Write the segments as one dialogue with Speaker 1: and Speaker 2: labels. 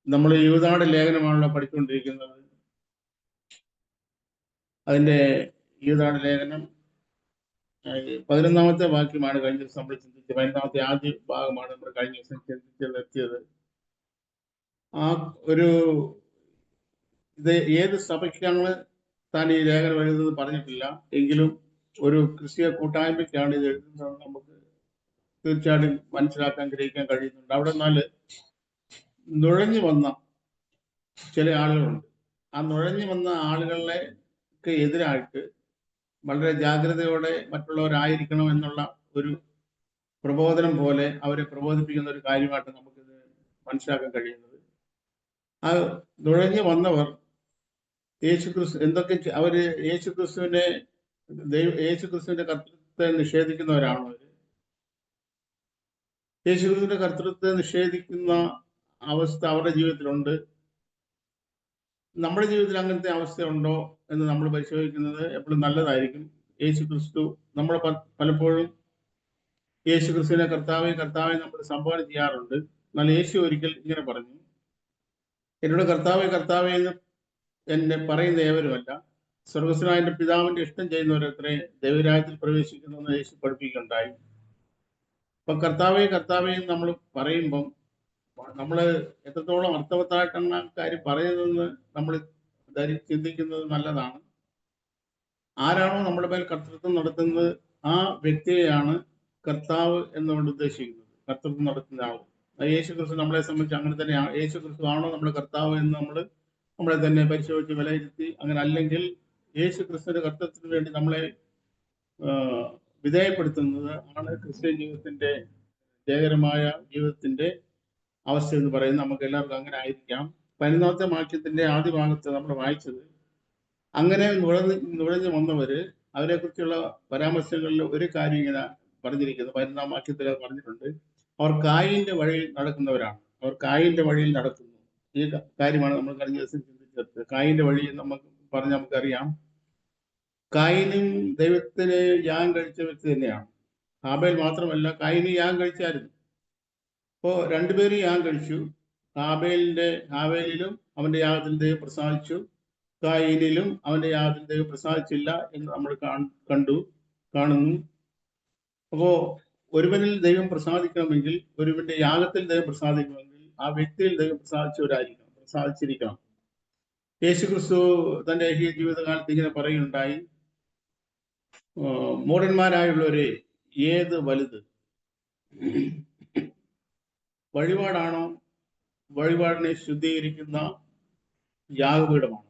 Speaker 1: നമ്മൾ യൂദായുടെ ലേഖനമാണല്ലോ പഠിച്ചുകൊണ്ടിരിക്കുന്നത്. അതിന്റെ യൂദായുടെ ലേഖനം 11-ാമത്തെ വാക്യമാണ് കഴിഞ്ഞ ദിവസം നമ്മൾ ചിന്തിച്ചത്. 15-ാമത്തെ ആദ്യ ഭാഗമാണ് നമ്മൾ കഴിഞ്ഞ ദിവസം ചിന്തിച്ചെത്തിയത്. ആ ഒരു ഇത് ഏത് സഭയ്ക്കാണ് താൻ ഈ ലേഖനം എഴുതുന്നത് പറഞ്ഞിട്ടില്ല. എങ്കിലും ഒരു ക്രിസ്തീയ കൂട്ടായ്മയ്ക്കാണ് ഇത് എഴുതുന്നത് നമുക്ക് തീർച്ചയായിട്ടും മനസ്സിലാക്കാൻ ഗ്രഹിക്കാൻ കഴിയുന്നുണ്ട്. അവിടെ നിന്നാൽ നുഴഞ്ഞു വന്ന ചില ആളുകളുണ്ട്. ആ നുഴഞ്ഞു വന്ന ആളുകളെ എതിരായിട്ട് വളരെ ജാഗ്രതയോടെ മറ്റുള്ളവരായിരിക്കണം എന്നുള്ള ഒരു പ്രബോധനം പോലെ അവരെ പ്രബോധിപ്പിക്കുന്ന ഒരു കാര്യമായിട്ട് നമുക്കിത് മനസ്സിലാക്കാൻ കഴിയുന്നത്. ആ നുഴഞ്ഞു വന്നവർ യേശുക്രിസ്തു എന്തൊക്കെ അവര് യേശുക്രിസ്തുവിന്റെ കർത്തൃത്വത്തെ നിഷേധിക്കുന്നവരാണോ? അവര് യേശുക്രിസ്തുവിന്റെ കർത്തൃത്വത്തെ നിഷേധിക്കുന്ന അവസ്ഥ അവരുടെ ജീവിതത്തിലുണ്ട്. നമ്മുടെ ജീവിതത്തിൽ അങ്ങനത്തെ അവസ്ഥയുണ്ടോ എന്ന് നമ്മൾ പരിശോധിക്കുന്നത് എപ്പോഴും നല്ലതായിരിക്കും. യേശുക്രിസ്തു നമ്മൾ പലപ്പോഴും യേശുക്രിസ്തുവിനെ കർത്താവെ നമ്മൾ സംബോധന ചെയ്യാറുണ്ട്. എന്നാൽ യേശു ഒരിക്കൽ ഇങ്ങനെ പറഞ്ഞു, എന്നോട് കർത്താവെ എന്ന് എന്നെ പറയുന്ന ഏവരുമല്ല, സ്വർഗസ്വനായ എൻ്റെ പിതാവിന്റെ ഇഷ്ടം ചെയ്യുന്നവരത്രേ ദൈവരാജ്യത്തിൽ പ്രവേശിക്കുന്നുവെന്ന് യേശു പഠിപ്പിക്കുകയുണ്ടായി. അപ്പൊ കർത്താവെ നമ്മൾ പറയുമ്പം നമ്മൾ എത്രത്തോളം അർത്ഥവത്തായിട്ടാണ് കാര്യം പറയുന്നതെന്ന് നമ്മൾ ചിന്തിക്കുന്നത് നല്ലതാണ്. ആരാണോ നമ്മുടെ മേൽ കർത്തൃത്വം നടത്തുന്നത് ആ വ്യക്തിയെയാണ് കർത്താവ് എന്നുകൊണ്ട് ഉദ്ദേശിക്കുന്നത്. കർത്തൃത്വം നടത്തുന്ന ആൾ യേശു ക്രിസ്തു നമ്മളെ സംബന്ധിച്ച് അങ്ങനെ തന്നെയാണ്. യേശു ക്രിസ്തു ആണോ നമ്മുടെ കർത്താവ് എന്ന് നമ്മളെ തന്നെ പരിശോധിച്ച് വിലയിരുത്തി, അങ്ങനെ അല്ലെങ്കിൽ യേശു ക്രിസ്തുവിന്റെ കർത്തൃത്വത്തിന് വേണ്ടി നമ്മളെ വിധേയപ്പെടുത്തുന്നത് ആണ് ക്രിസ്ത്യൻ ജീവിതത്തിന്റെ ജയകരമായ ജീവിതത്തിന്റെ അവസ്ഥ എന്ന് പറയുന്നത്. നമുക്ക് എല്ലാവർക്കും അങ്ങനെ ആയിരിക്കാം. 15-ാമത്തെ വാക്യത്തിന്റെ ആദ്യ ഭാഗത്ത് നമ്മൾ വായിച്ചത്, അങ്ങനെ നുഴഞ്ഞു വന്നവര് അവരെ കുറിച്ചുള്ള പരാമർശങ്ങളിൽ ഒരു കാര്യം ഇങ്ങനെ പറഞ്ഞിരിക്കുന്നു. 15-ാം വാക്യത്തിൽ പറഞ്ഞിട്ടുണ്ട്, അവർ കായീന്റെ വഴിയിൽ നടക്കുന്നവരാണ്. അവർ കായീന്റെ വഴിയിൽ നടക്കുന്നു. ഈ കാര്യമാണ് നമ്മൾ കഴിഞ്ഞ ദിവസം ചിന്തിച്ചത്. കായീന്റെ വഴി നമുക്കറിയാം. കായീനും ദൈവത്തിന് യാഗം കഴിച്ച വ്യക്തി തന്നെയാണ്. ഹാബേൽ മാത്രമല്ല, കായീന് യാഗം കഴിച്ചായിരുന്നു. അപ്പോ രണ്ടുപേരും യാഗം കഴിച്ചു. ഹാബേലിലും അവന്റെ യാഗത്തിൽ ദൈവം പ്രസാദിച്ചു, കായീനിലും അവന്റെ യാഗത്തിൽ ദൈവം പ്രസാദിച്ചില്ല എന്ന് നമ്മൾ കാണുന്നു. അപ്പോ ഒരുവനിൽ ദൈവം പ്രസാദിക്കണമെങ്കിൽ, ഒരുവന്റെ യാഗത്തിൽ ദൈവം പ്രസാദിക്കണമെങ്കിൽ ആ വ്യക്തിയിൽ ദൈവം പ്രസാദിച്ചിരിക്കണം. യേശുക്രിസ്തു തന്റെ ജീവിതകാലത്ത് ഇങ്ങനെ പറയുകയുണ്ടായി, മൂഢന്മാരായുള്ളവരെ, ഏത് വലുത്, വഴിപാടാണോ, വഴിപാടിനെ ശുദ്ധീകരിക്കുന്ന യാഗപീഠമാണ്?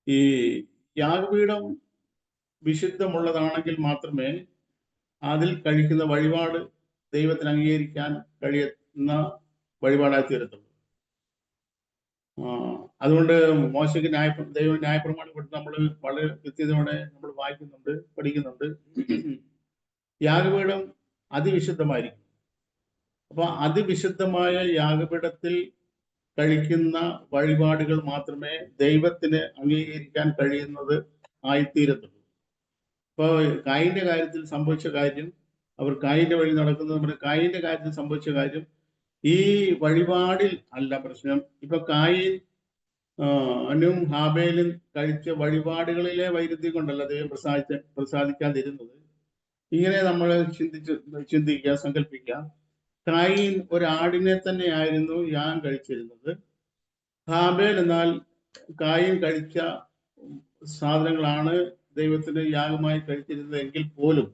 Speaker 1: ഈ യാഗപീഠം വിശുദ്ധമുള്ളതാണെങ്കിൽ മാത്രമേ അതിൽ കഴിക്കുന്ന വഴിപാട് ദൈവത്തിന് അംഗീകരിക്കാൻ കഴിയുന്ന വഴിപാടായി തീരത്തുള്ളൂ. അതുകൊണ്ട് മോശയ്ക്ക് ദൈവം ന്യായപ്രമാണം കൊടുത്ത് നമ്മൾ വളരെ കൃത്യതയോടെ നമ്മൾ വായിക്കുന്നുണ്ട്, പഠിക്കുന്നുണ്ട്. യാഗപീഠം അതിവിശുദ്ധമായിരിക്കും. അപ്പൊ അതിവിശുദ്ധമായ യാഗപീഠത്തിൽ കഴിക്കുന്ന വഴിപാടുകൾ മാത്രമേ ദൈവത്തിന് അംഗീകരിക്കാൻ കഴിയുന്നത് ആയിത്തീരത്തുള്ളൂ. ഇപ്പൊ കായിന്റെ കാര്യത്തിൽ സംഭവിച്ച കാര്യം, അവർ കായിന്റെ വഴി നടക്കുന്നത്, നമ്മുടെ കായിന്റെ കാര്യത്തിൽ സംഭവിച്ച കാര്യം ഈ വഴിപാടിൽ അല്ല പ്രശ്നം. ഇപ്പൊ കായീനും ഹാബേലും കഴിച്ച വഴിപാടുകളിലെ വൈരുദ്ധ്യം കൊണ്ടല്ല ദൈവം പ്രസാദിക്കാതിരുന്നത്. ഇങ്ങനെ നമ്മൾ ചിന്തിക്കുക, സങ്കല്പിക്കുക. കായീൻ ഒരാടിനെ തന്നെയായിരുന്നു യാഗം കഴിച്ചിരുന്നത്. ഹാബേൽ എന്നാൽ കായീൻ കഴിച്ച സാധനങ്ങളാണ് ദൈവത്തിന് യാഗമായി കഴിച്ചിരുന്നത് എങ്കിൽ പോലും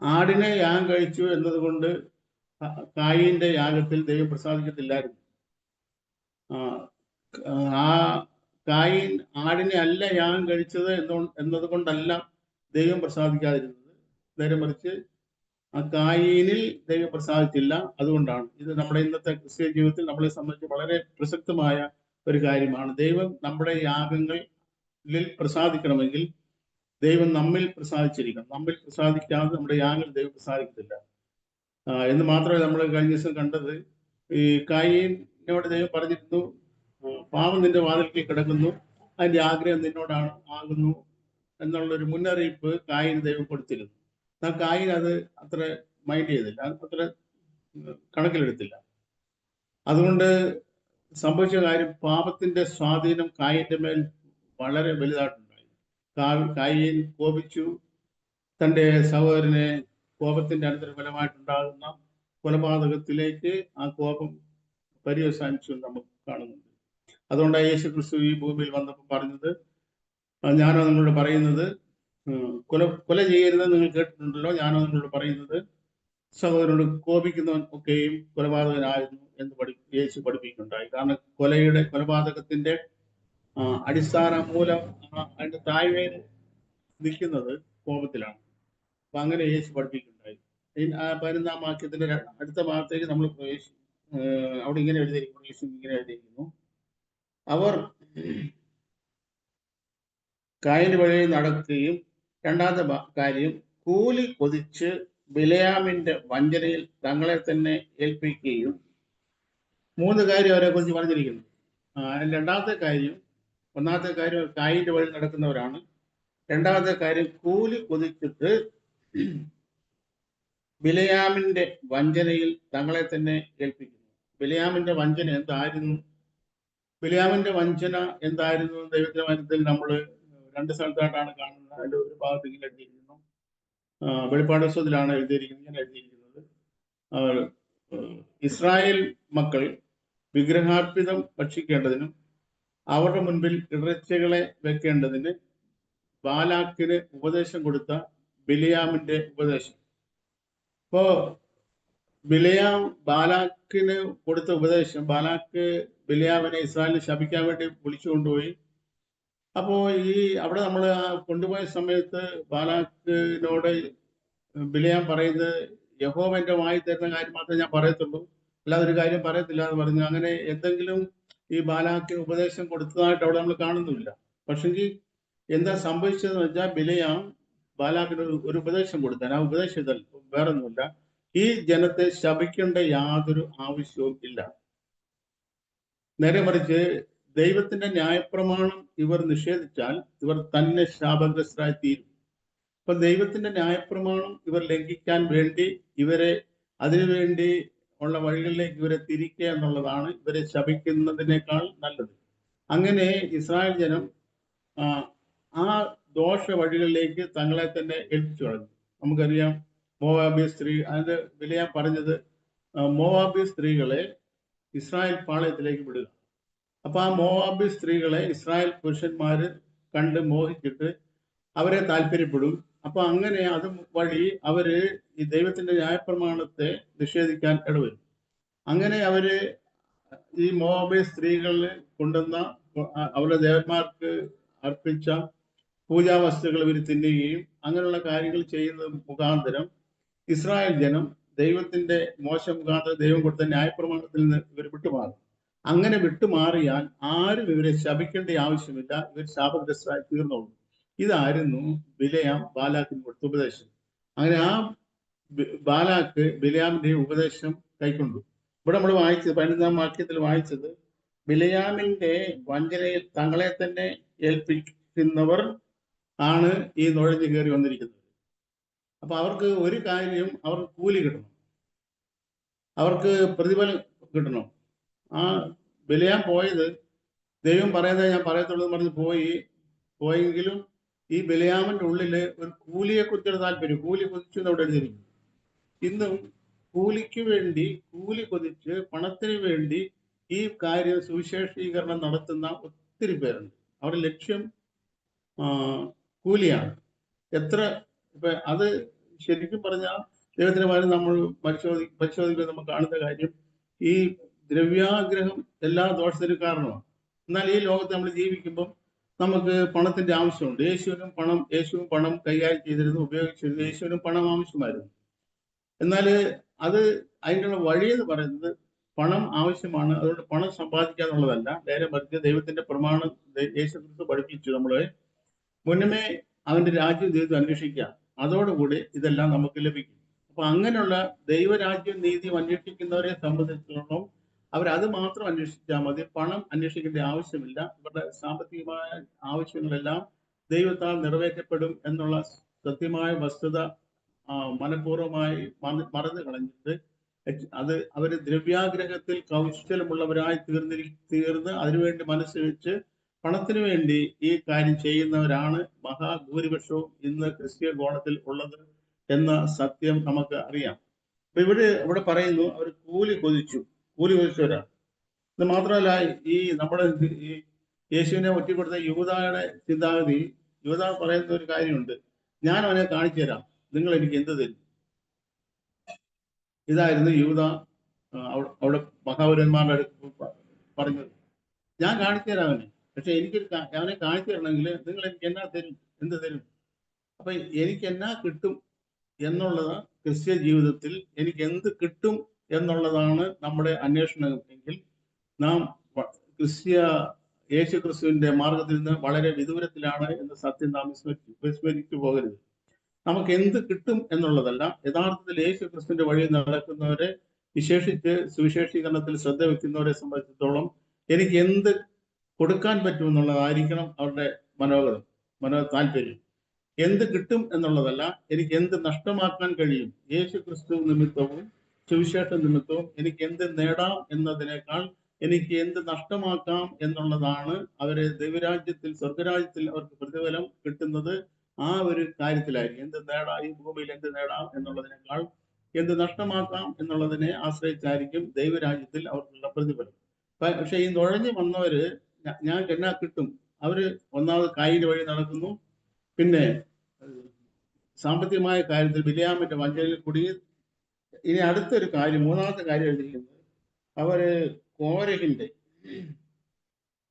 Speaker 1: ആടിനെ യാഗം കഴിച്ചു എന്നതുകൊണ്ട് കായീന്റെ യാഗത്തിൽ ദൈവം പ്രസാദിക്കത്തില്ലായിരുന്നു. ആ കായീൻ ആടിനെ അല്ല യാഗം കഴിച്ചത് എന്നതുകൊണ്ടല്ല ദൈവം പ്രസാദിക്കാതിരുന്നത്. നേരെ മറിച്ച് ആ കായീനിൽ ദൈവം പ്രസാദിച്ചില്ല, അതുകൊണ്ടാണ്. ഇത് നമ്മുടെ ഇന്നത്തെ ക്രിസ്ത്യൻ ജീവിതത്തിൽ നമ്മളെ സംബന്ധിച്ച് വളരെ പ്രസക്തമായ ഒരു കാര്യമാണ്. ദൈവം നമ്മുടെ യാഗങ്ങളിൽ പ്രസാദിക്കണമെങ്കിൽ ദൈവം നമ്മിൽ പ്രസാദിച്ചിരിക്കണം. നമ്മിൽ പ്രസാദിക്കാതെ നമ്മുടെ യാഗങ്ങൾ ദൈവം പ്രസാദിക്കത്തില്ല എന്ന് മാത്രമേ നമ്മൾ കഴിഞ്ഞ ദിവസം കണ്ടത്. ഈ കായീനോട് ദൈവം പറഞ്ഞിരുന്നു, പാവം നിന്റെ വാതിൽക്കൽ കിടക്കുന്നു, അതിന്റെ ആഗ്രഹം നിന്നോടാണ് ആകുന്നു എന്നുള്ളൊരു മുന്നറിയിപ്പ് കായീന് ദൈവം കൊടുത്തിരുന്നു. കായീൻ അത് അത്ര മൈൻഡ് ചെയ്തില്ല, അത്ര കണക്കിലെടുത്തില്ല. അതുകൊണ്ട് സംഭവിച്ച കാര്യം, പാപത്തിന്റെ സ്വാധീനം കായന്റെ മേൽ വളരെ വലുതായിട്ടുണ്ടായി. കായൻ കോപിച്ചു, തന്റെ സഹോദരനെ കോപത്തിന്റെ അനന്തരഫലമായിട്ടുണ്ടാകുന്ന കൊലപാതകത്തിലേക്ക് ആ കോപം പര്യവസാനിച്ചു നമുക്ക് കാണുന്നുണ്ട്. അതുകൊണ്ടാണ് യേശു ക്രിസ്തു ഈ ഭൂമിയിൽ വന്നപ്പോൾ പറഞ്ഞത്, ഞാനോ നിങ്ങളോട് പറയുന്നത്, കൊല ചെയ്യരുതെന്ന് നിങ്ങൾ കേട്ടിട്ടുണ്ടല്ലോ, ഞാനോ നിങ്ങളോട് പറയുന്നത്, സഹോദരനോട് കോപിക്കുന്നവൻ ഒക്കെയും കൊലപാതകനായിരുന്നു എന്ന് യേശു പഠിപ്പിക്കുന്നുണ്ടായി. കാരണം കൊലപാതകത്തിന്റെ അടിസ്ഥാന മൂലം, അതിന്റെ താഴ്മയിൽ നിൽക്കുന്നത് കോപത്തിലാണ്. അപ്പൊ അങ്ങനെ യേശു പഠിപ്പിക്കുന്നുണ്ടായി. 15-ാം വാക്യത്തിന്റെ അടുത്ത ഭാഗത്തേക്ക് നമ്മൾ അവിടെ ഇങ്ങനെ എഴുതിയിരിക്കുന്നു, യേശു ഇങ്ങനെ എഴുതിയിരിക്കുന്നു, അവർ കായന്റെ വഴിയിൽ നടക്കുകയും, രണ്ടാമത്തെ കാര്യം, കൂലി കൊതിച്ച് ബിലയാമിന്റെ വഞ്ചനയിൽ തങ്ങളെ തന്നെ ഏൽപ്പിക്കുകയും. 3 കാര്യം അവരെ കുറിച്ച് പറഞ്ഞിരിക്കുന്നു. രണ്ടാമത്തെ കാര്യം, ഒന്നാമത്തെ കാര്യം കായന്റെ വഴി നടക്കുന്നവരാണ്. രണ്ടാമത്തെ കാര്യം, കൂലി കൊതിച്ചിട്ട് ബിലയാമിന്റെ വഞ്ചനയിൽ തങ്ങളെ തന്നെ ഏൽപ്പിക്കുന്നു. ബിലയാമിന്റെ വഞ്ചന എന്തായിരുന്നു? ബിലയാമിന്റെ വഞ്ചന എന്തായിരുന്നു? ദൈവത്തിന്റെ വചനത്തിൽ നമ്മൾ 2 സ്ഥലത്തായിട്ടാണ് കാണുന്നത്. അതിന്റെ ഒരു ഭാഗത്ത് ഇങ്ങനെ എഴുതിയിരിക്കുന്നു, വെളിപ്പാട് പുസ്തകത്തിലാണ് ഇങ്ങനെ എഴുതിയിരിക്കുന്നത്, ഇസ്രായേൽ മക്കൾ വിഗ്രഹാർപ്പിതം ഭക്ഷിക്കേണ്ടതിനും അവരുടെ മുൻപിൽ ഇറച്ചികളെ വെക്കേണ്ടതിന് ബാലാക്കിന് ഉപദേശം കൊടുത്ത ബിലയാമിന്റെ ഉപദേശം. ഇപ്പോ ബിലയാം ബാലാക്കിന് കൊടുത്ത ഉപദേശം, ബാലാക്ക് ബിലയാമിനെ ഇസ്രായേലിനെ ശപിക്കാൻ വേണ്ടി വിളിച്ചു കൊണ്ടുപോയി. അപ്പോ അവിടെ നമ്മൾ കൊണ്ടുപോയ സമയത്ത് ബാലാക്കിനോട് ബിലയാം പറയുന്നത്, യഹോവ എന്റെ വായി തരുന്ന കാര്യം മാത്രമേ ഞാൻ പറയത്തുള്ളൂ, അല്ലാതെ ഒരു കാര്യം പറയത്തില്ല എന്ന് പറഞ്ഞു. അങ്ങനെ എന്തെങ്കിലും ഈ ബാലാക്കിന് ഉപദേശം കൊടുത്തതായിട്ട് അവിടെ നമ്മൾ കാണുന്നില്ല. പക്ഷെങ്കിൽ എന്താ സംഭവിച്ചതെന്ന് വെച്ചാൽ, ബിലയാം ബാലാക്കിന് ഒരു ഉപദേശം കൊടുത്താൽ, ആ ഉപദേശം വേറൊന്നുമില്ല, ഈ ജനത്തെ ശപിക്കേണ്ട യാതൊരു ആവശ്യവും ഇല്ല. നേരെ മറിച്ച് ദൈവത്തിന്റെ ന്യായപ്രമാണം ഇവർ നിഷേധിച്ചാൽ ഇവർ തന്നെ ശാപഗ്രസ്തരായി തീരും. അപ്പൊ ദൈവത്തിന്റെ ന്യായപ്രമാണം ഇവർ ലംഘിക്കാൻ വേണ്ടി ഇവരെ അതിനുവേണ്ടി ഉള്ള വഴികളിലേക്ക് ഇവരെ തിരിക്കുക എന്നുള്ളതാണ് ഇവരെ ശപിക്കുന്നതിനേക്കാൾ നല്ലത്. അങ്ങനെ ഇസ്രായേൽ ജനം ആ ദോഷ വഴികളിലേക്ക് തങ്ങളെ തന്നെ ഏൽപ്പിച്ചു കളഞ്ഞു. നമുക്കറിയാം, മോവാബി സ്ത്രീ, അതിന്റെ ബിലയാം പറഞ്ഞത്, മോവാബി സ്ത്രീകളെ ഇസ്രായേൽ പാളയത്തിലേക്ക് വിടുക. അപ്പൊ ആ മോവാബി സ്ത്രീകളെ ഇസ്രായേൽ പുരുഷന്മാര് കണ്ട് മോഹിച്ചിട്ട് അവരെ താല്പര്യപ്പെടും. അപ്പൊ അങ്ങനെ അത് വഴി അവര് ഈ ദൈവത്തിന്റെ ന്യായപ്രമാണത്തെ നിഷേധിക്കാൻ ഇടവരും. അങ്ങനെ അവര് ഈ മോവാബി സ്ത്രീകളിൽ കൊണ്ടുവന്ന അവരുടെ ദേവന്മാർക്ക് അർപ്പിച്ച പൂജാവസ്തുക്കൾ ഇവർ തിന്നുകയും അങ്ങനെയുള്ള കാര്യങ്ങൾ ചെയ്യുന്നത് മുഖാന്തരം ഇസ്രായേൽ ജനം ദൈവത്തിന്റെ മുഖാന്തരം ദൈവം കൊടുത്ത ന്യായപ്രമാണത്തിൽ നിന്ന് ഇവർ വിട്ടുമാറും. അങ്ങനെ വിട്ടുമാറിയാൽ ആരും ഇവരെ ശപിക്കേണ്ട ആവശ്യമില്ല, ഇവർ ശാപഗ്രസ്തരായി തീർന്നോളൂ. ഇതായിരുന്നു ബിലയാം ബാലാക്കിന് കൊടുത്ത ഉപദേശം. അങ്ങനെ ആ ബാലാക്ക് ബിലയാമിന്റെ ഉപദേശം കൈക്കൊണ്ടു. ഇവിടെ നമ്മൾ വായിച്ചത് 15-ാം വാക്യത്തിൽ വായിച്ചത്, ബിലയാമിന്റെ വഞ്ചനയിൽ തങ്ങളെ തന്നെ ഏൽപ്പിക്കുന്നവർ ആണ് ഈ നുഴഞ്ഞു കയറി വന്നിരിക്കുന്നത്. അപ്പൊ അവർക്ക് ഒരു കാര്യം, അവർക്ക് കൂലി കിട്ടണം, അവർക്ക് പ്രതിഫലം കിട്ടണം. ആ ബിലയാം പോയത്, ദൈവം പറയുന്നത് ഞാൻ പറയത്തുള്ളൂ എന്ന് പറഞ്ഞ് പോയെങ്കിലും ഈ ബിലയാമിന്റെ ഉള്ളില് ഒരു കൂലിയെ കുറിച്ചുള്ള താല്പര്യം, കൂലി കൊതിച്ചു എന്ന് അവിടെ എഴുതിയിരിക്കുന്നു. ഇന്നും കൂലിക്ക് വേണ്ടി, കൂലി കൊതിച്ച് പണത്തിന് വേണ്ടി ഈ കാര്യം സുവിശേഷീകരണം നടത്തുന്ന ഒത്തിരി പേരുണ്ട്. അവരുടെ ലക്ഷ്യം കൂലിയാണ്. ഇപ്പൊ അത് ശരിക്കും പറഞ്ഞാൽ ദൈവത്തിന് പകരം നമ്മൾ പരിശോധിക്കുമ്പോൾ നമ്മൾ കാണുന്ന കാര്യം, ഈ ദ്രവ്യാഗ്രഹം എല്ലാ ദോഷത്തിനും കാരണമാണ്. എന്നാൽ ഈ ലോകത്ത് നമ്മൾ ജീവിക്കുമ്പോൾ നമുക്ക് പണത്തിന്റെ ആവശ്യമുണ്ട്. യേശുവും പണം കൈകാര്യം ചെയ്തിരുന്നു, ഉപയോഗിച്ചിരുന്നു. യേശുവിനും പണം ആവശ്യമായിരുന്നു. എന്നാൽ അതിനുള്ള വഴി എന്ന് പറയുന്നത് പണം ആവശ്യമാണ്, അതുകൊണ്ട് പണം സമ്പാദിക്കുക എന്നുള്ളതല്ല. നേരെ മറിച്ച് ദൈവത്തിന്റെ പ്രമാണം യേശു ക്രിസ്തു പഠിപ്പിച്ചു നമ്മളെ, മുന്നമേ അവന്റെ രാജ്യം ദൈവം അന്വേഷിക്കുക, അതോടുകൂടി ഇതെല്ലാം നമുക്ക് ലഭിക്കും. അപ്പൊ അങ്ങനെയുള്ള ദൈവരാജ്യം നീതിയും അന്വേഷിക്കുന്നവരെ സംബന്ധിച്ചിടത്തോളം അവരത് മാത്രം അന്വേഷിച്ചാൽ മതി, പണം അന്വേഷിക്കേണ്ട ആവശ്യമില്ല. ഇവരുടെ സാമ്പത്തികമായ ആവശ്യങ്ങളെല്ലാം ദൈവത്താൽ നിറവേറ്റപ്പെടും എന്നുള്ള സത്യമായ വസ്തുത മനഃപൂർവ്വമായി മറന്നു കളഞ്ഞിട്ട് അത് അവര് ദ്രവ്യാഗ്രഹത്തിൽ കൗശലമുള്ളവരായി തീർന്ന് അതിനുവേണ്ടി മനസ്സ് വെച്ച് പണത്തിന് വേണ്ടി ഈ കാര്യം ചെയ്യുന്നവരാണ് മഹാഭൂരിപക്ഷവും ഇന്ന് ക്രിസ്തീയ ഗോളത്തിൽ ഉള്ളത് എന്ന സത്യം നമുക്ക് അറിയാം. അപ്പൊ ഇവിടെ പറയുന്നു അവർ കൂലി കൊതിച്ചവരാണ്. ഇത് മാത്രമല്ല, ഈ നമ്മുടെ ഈ യേശുവിനെ ഒറ്റിക്കൊടുത്ത യൂദായുടെ ചിന്താഗതി, യൂദ പറയുന്ന ഒരു കാര്യമുണ്ട്, ഞാൻ അവനെ കാണിച്ചു തരാം, നിങ്ങൾ എനിക്ക് എന്ത് തരും. ഇതായിരുന്നു യൂദ അവിടെ മഹാപുരന്മാരുടെ അടുത്ത് പറഞ്ഞത്. ഞാൻ കാണിച്ചു തരാം അവനെ, പക്ഷെ അവനെ കാണിച്ചു തരണമെങ്കിൽ നിങ്ങൾ എനിക്ക് എന്നാ തരും, എന്ത് തരും. അപ്പൊ എനിക്ക് എന്നാ കിട്ടും എന്നുള്ളത് ക്രിസ്ത്യ ജീവിതത്തിൽ എനിക്ക് എന്ത് കിട്ടും എന്നുള്ളതാണ് നമ്മുടെ അന്വേഷണം എങ്കിൽ നാം യേശു ക്രിസ്തുവിന്റെ മാർഗത്തിൽ നിന്ന് വളരെ വിദൂരത്തിലാണ് എന്ന സത്യം നാം വിസ്മരിച്ചു പോകരുത്. നമുക്ക് എന്ത് കിട്ടും എന്നുള്ളതല്ല, യഥാർത്ഥത്തിൽ യേശു ക്രിസ്തുവിന്റെ വഴി നടക്കുന്നവരെ, വിശേഷിച്ച് സുവിശേഷീകരണത്തിൽ ശ്രദ്ധ വെക്കുന്നവരെ സംബന്ധിച്ചിടത്തോളം എനിക്ക് എന്ത് കൊടുക്കാൻ പറ്റും എന്നുള്ളതായിരിക്കണം അവരുടെ താല്പര്യം. എന്ത് കിട്ടും എന്നുള്ളതല്ല, എനിക്ക് എന്ത് നഷ്ടമാക്കാൻ കഴിയും. യേശു ക്രിസ്തു നിമിത്തവും സുവിശേഷ നിമിത്തവും എനിക്ക് എന്ത് നേടാം എന്നതിനേക്കാൾ എനിക്ക് എന്ത് നഷ്ടമാക്കാം എന്നുള്ളതാണ് അവരെ ദൈവരാജ്യത്തിൽ, സ്വർഗരാജ്യത്തിൽ അവർക്ക് പ്രതിഫലം കിട്ടുന്നത് ആ ഒരു കാര്യത്തിലായിരിക്കും. എന്ത് നേടാം, ഈ ഭൂമിയിൽ എന്ത് നേടാം എന്നുള്ളതിനേക്കാൾ എന്ത് നഷ്ടമാക്കാം എന്നുള്ളതിനെ ആശ്രയിച്ചായിരിക്കും ദൈവരാജ്യത്തിൽ അവർക്കുള്ള പ്രതിഫലം. പക്ഷെ ഈ നുഴഞ്ഞു വന്നവര് ഞാൻ എന്നാ കിട്ടും, അവര് ഒന്നാമത് കായിന്റെ വഴി നടക്കുന്നു, പിന്നെ സാമ്പത്തികമായ കാര്യത്തിൽ ബിലിയാമിന്റെ വഞ്ചനയിൽ കൂടി. ഇനി അടുത്തൊരു കാര്യം, മൂന്നാമത്തെ കാര്യം എഴുതിയിരിക്കുന്നത്, അവര് കോരഹിന്റെ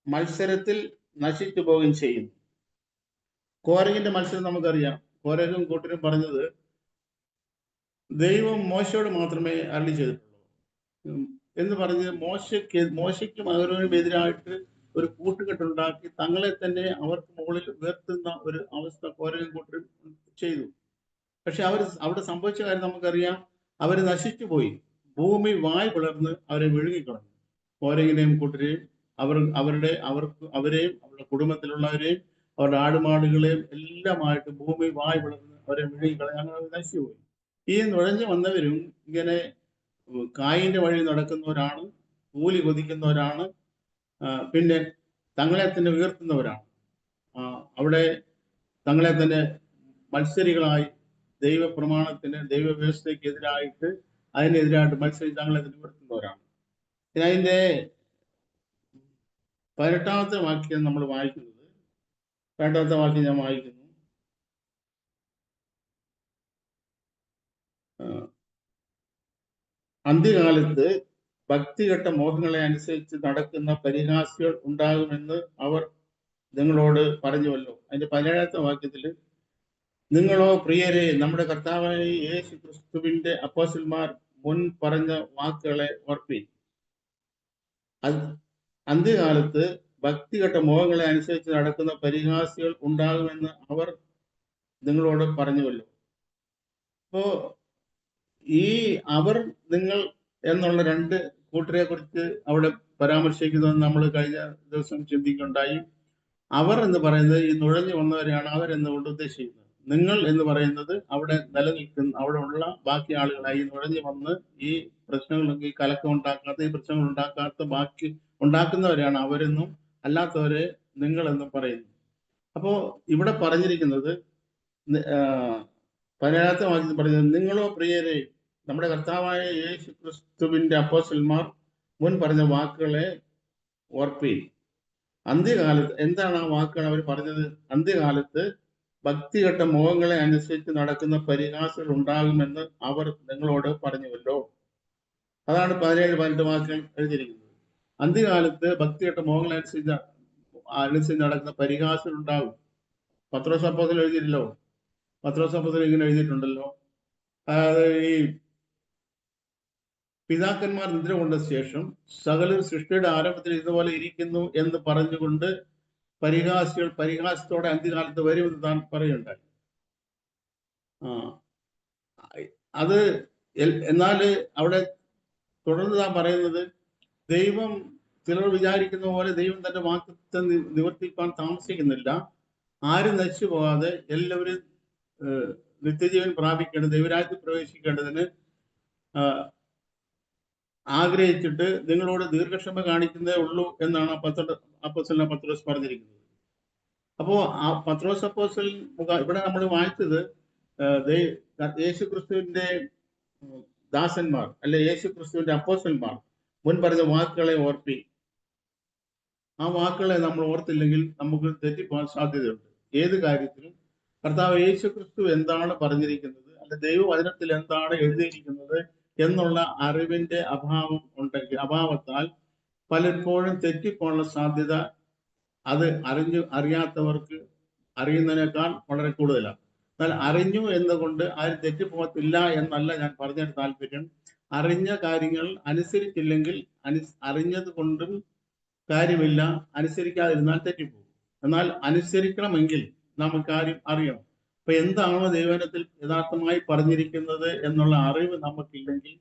Speaker 1: മത്സരത്തിൽ നശിച്ചു പോവുകയും ചെയ്യുന്നു. കോരഹിന്റെ മത്സരം നമുക്കറിയാം. കോരഹും കൂട്ടരും പറഞ്ഞത് ദൈവം മോശയോട് മാത്രമേ അരുളി ചെയ്തിട്ടുള്ളൂ എന്ന് പറഞ്ഞ് മോശയ്ക്കും അഹരോനും എതിരായിട്ട് ഒരു കൂട്ടുകെട്ടുണ്ടാക്കി തങ്ങളെ തന്നെ അവർക്ക് മുകളിൽ ഉയർത്തുന്ന ഒരു അവസ്ഥ കോരഹും കൂട്ടരും ചെയ്തു. പക്ഷെ അവിടെ സംഭവിച്ച കാര്യം നമുക്കറിയാം. അവർ നശിച്ചുപോയി. ഭൂമി വായ് പിളർന്ന് അവരെ വിഴുങ്ങിക്കളഞ്ഞു. കോരഹിനെയും കൂട്ടരെയും അവരെയും അവരുടെ കുടുംബത്തിലുള്ളവരെയും അവരുടെ ആടുമാടുകളെയും എല്ലാമായിട്ട് ഭൂമി വായ് പിളർന്ന് അവരെ വിഴുങ്ങിക്കളഞ്ഞു. അങ്ങനെ അവർ നശിച്ചുപോയി. ഈ നുഴഞ്ഞു വന്നവരും ഇങ്ങനെ കായിന്റെ വഴി നടക്കുന്നവരാണ്, കൂലി കൊതിക്കുന്നവരാണ്, പിന്നെ തങ്ങളെ തന്നെ ഉയർത്തുന്നവരാണ്. അവിടെ തങ്ങളെ തന്നെ മത്സരികളായി ദൈവപ്രമാണത്തിന്, ദൈവവ്യവസ്ഥയ്ക്ക് എതിരായിട്ട് അതിനെതിരായിട്ട് മത്സരിച്ച് തങ്ങളെ തന്നെ ഉയർത്തുന്നവരാണ്. അതിന്റെ 18ാമത്തെ വാക്യം നമ്മൾ വായിക്കുന്നത്, 18ാമത്തെ വാക്യം ഞാൻ വായിക്കുന്നു. അന്ത്യകാലത്ത് ഭക്തികെട്ട മോഹങ്ങളെ അനുസരിച്ച് നടക്കുന്ന പരിഹാസികൾ ഉണ്ടാകുമെന്ന് അവർ നിങ്ങളോട് പറഞ്ഞുവല്ലോ. അതിന്റെ 17ാമത്തെ വാക്യത്തില്, നിങ്ങളോ പ്രിയരെ നമ്മുടെ കർത്താവായ യേശു ക്രിസ്തുവിന്റെ അപ്പോസ്തലന്മാർ മുൻ പറഞ്ഞ വാക്കുകളെ ഓർപ്പീൻ. അന്ത്യകാലത്ത് ഭക്തികെട്ട മോഹങ്ങളെ അനുസരിച്ച് നടക്കുന്ന പരിഹാസികൾ ഉണ്ടാകുമെന്ന് അവർ നിങ്ങളോട് പറഞ്ഞുവല്ലോ. അപ്പോ ഈ അവർ, നിങ്ങൾ എന്നുള്ള രണ്ട് കൂട്ടരെ കുറിച്ച് അവിടെ പരാമർശിക്കുന്നതെന്ന് നമ്മൾ കഴിഞ്ഞ ദിവസം ചിന്തിക്കുകയുണ്ടായി. അവർ എന്ന് പറയുന്നത് ഈ നുഴഞ്ഞു വന്നവരെയാണ് അവരെന്നുകൊണ്ട് ഉദ്ദേശിക്കുന്നത്. നിങ്ങൾ എന്ന് പറയുന്നത് അവിടെ നിലനിൽക്കുന്ന, അവിടെ ഉള്ള ബാക്കി ആളുകളായി നുഴഞ്ഞു വന്ന് ഈ പ്രശ്നങ്ങളൊക്കെ, ഈ കലക്കം ഉണ്ടാക്കാത്ത, ഈ പ്രശ്നങ്ങൾ ഉണ്ടാക്കാത്ത ബാക്കി ഉണ്ടാക്കുന്നവരെയാണ് അവരെന്നും, അല്ലാത്തവരെ നിങ്ങൾ എന്നും പറയുന്നു. അപ്പോ ഇവിടെ പറഞ്ഞിരിക്കുന്നത് 17ാമത്തെ വാക്യത്തിൽ പറയുന്നത്, നിങ്ങളോ പ്രിയരെ നമ്മുടെ കർത്താവായ യേശു ക്രിസ്തുവിന്റെ അപ്പോസ്തലന്മാർ മുൻ പറഞ്ഞ വാക്കുകളെ ഓർപ്പീൻ. അന്ത്യകാലത്ത് എന്താണ് ആ വാക്കുകൾ അവർ പറഞ്ഞത്? അന്ത്യകാലത്ത് ഭക്തികെട്ട മോഹങ്ങളെ അനുസരിച്ച് നടക്കുന്ന പരിഹാസങ്ങൾ ഉണ്ടാകുമെന്ന് അവർ നിങ്ങളോട് പറഞ്ഞുവല്ലോ. അതാണ് 17-18 വാക്കുകൾ എഴുതിയിരിക്കുന്നത്. അന്ത്യകാലത്ത് ഭക്തികെട്ട മോഹങ്ങളെ അനുസരിച്ച് നടക്കുന്ന പരിഹാസങ്ങൾ ഉണ്ടാകും. പത്രോസ് അപ്പോസ്തലൻ എഴുതിയില്ലല്ലോ. പത്രോസ് അപ്പോസ്തലൻ ഇങ്ങനെ എഴുതിയിട്ടുണ്ടല്ലോ, അതായത് ഈ പിതാക്കന്മാർ നിദ്ര കൊണ്ട ശേഷം സകലരും സൃഷ്ടിയുടെ ആരംഭത്തിൽ ഇതുപോലെ ഇരിക്കുന്നു എന്ന് പറഞ്ഞുകൊണ്ട് പരിഹാസികൾ പരിഹാസത്തോടെ അന്ത്യകാലത്ത് വരുമെന്ന് താൻ പറയുണ്ടായി. അത് എന്നാൽ അവിടെ തുടർന്ന് താൻ പറയുന്നത്, ദൈവം ചിലർ വിചാരിക്കുന്ന പോലെ ദൈവം തന്റെ വാഗ്ദത്തം നിവർത്തിക്കാൻ താമസിക്കുന്നില്ല. ആരും നശിച്ചു പോകാതെ എല്ലാവരും നിത്യജീവൻ പ്രാപിക്കേണ്ടത്, ദൈവരാജ്യത്തിൽ പ്രവേശിക്കേണ്ടതിന് ആഗ്രഹിച്ചിട്ട് നിങ്ങളോട് ദീർഘക്ഷമ കാണിക്കുന്നതേ ഉള്ളൂ എന്നാണ് അപ്പോസ്തലനായ പത്രോസ് പറഞ്ഞിരിക്കുന്നത്. അപ്പോ ആ പത്രോസ് അപ്പോസ്തലൻ ഇവിടെ നമ്മൾ വായിച്ചത് യേശു ക്രിസ്തുവിന്റെ ദാസന്മാർ അല്ലെ യേശു ക്രിസ്തുവിന്റെ അപ്പോസ്തലന്മാർ മുൻ പറഞ്ഞ വാക്കുകളെ ഓർപ്പി. ആ വാക്കുകളെ നമ്മൾ ഓർത്തില്ലെങ്കിൽ നമുക്ക് തെറ്റിപ്പോകാൻ സാധ്യതയുണ്ട്. ഏത് കാര്യത്തിലും കർത്താവ് യേശു ക്രിസ്തു എന്താണ് പറഞ്ഞിരിക്കുന്നത്, അല്ലെ ദൈവവചനത്തിൽ എന്താണ് എഴുതിയിരിക്കുന്നത് എന്നുള്ള അറിവിന്റെ അഭാവത്താൽ പലപ്പോഴും തെറ്റിപ്പോകാനുള്ള സാധ്യത അത് അറിയാത്തവർക്ക് അറിയുന്നതിനേക്കാൾ വളരെ കൂടുതലാണ്. എന്നാൽ അറിഞ്ഞു എന്നുകൊണ്ട് ആരും തെറ്റിപ്പോകത്തില്ല എന്നല്ല ഞാൻ പറഞ്ഞതിന് താല്പര്യം. അറിഞ്ഞ കാര്യങ്ങൾ അനുസരിച്ചില്ലെങ്കിൽ അറിഞ്ഞത് കൊണ്ടും കാര്യമില്ല, അനുസരിക്കാതിരുന്നാൽ തെറ്റിപ്പോകും. എന്നാൽ അനുസരിക്കണമെങ്കിൽ നമുക്ക് കാര്യം അറിയണം. അപ്പൊ എന്താണോ ദൈവവചനത്തിൽ യഥാർത്ഥമായി പറഞ്ഞിരിക്കുന്നത് എന്നുള്ള അറിവ് നമുക്കില്ലെങ്കിൽ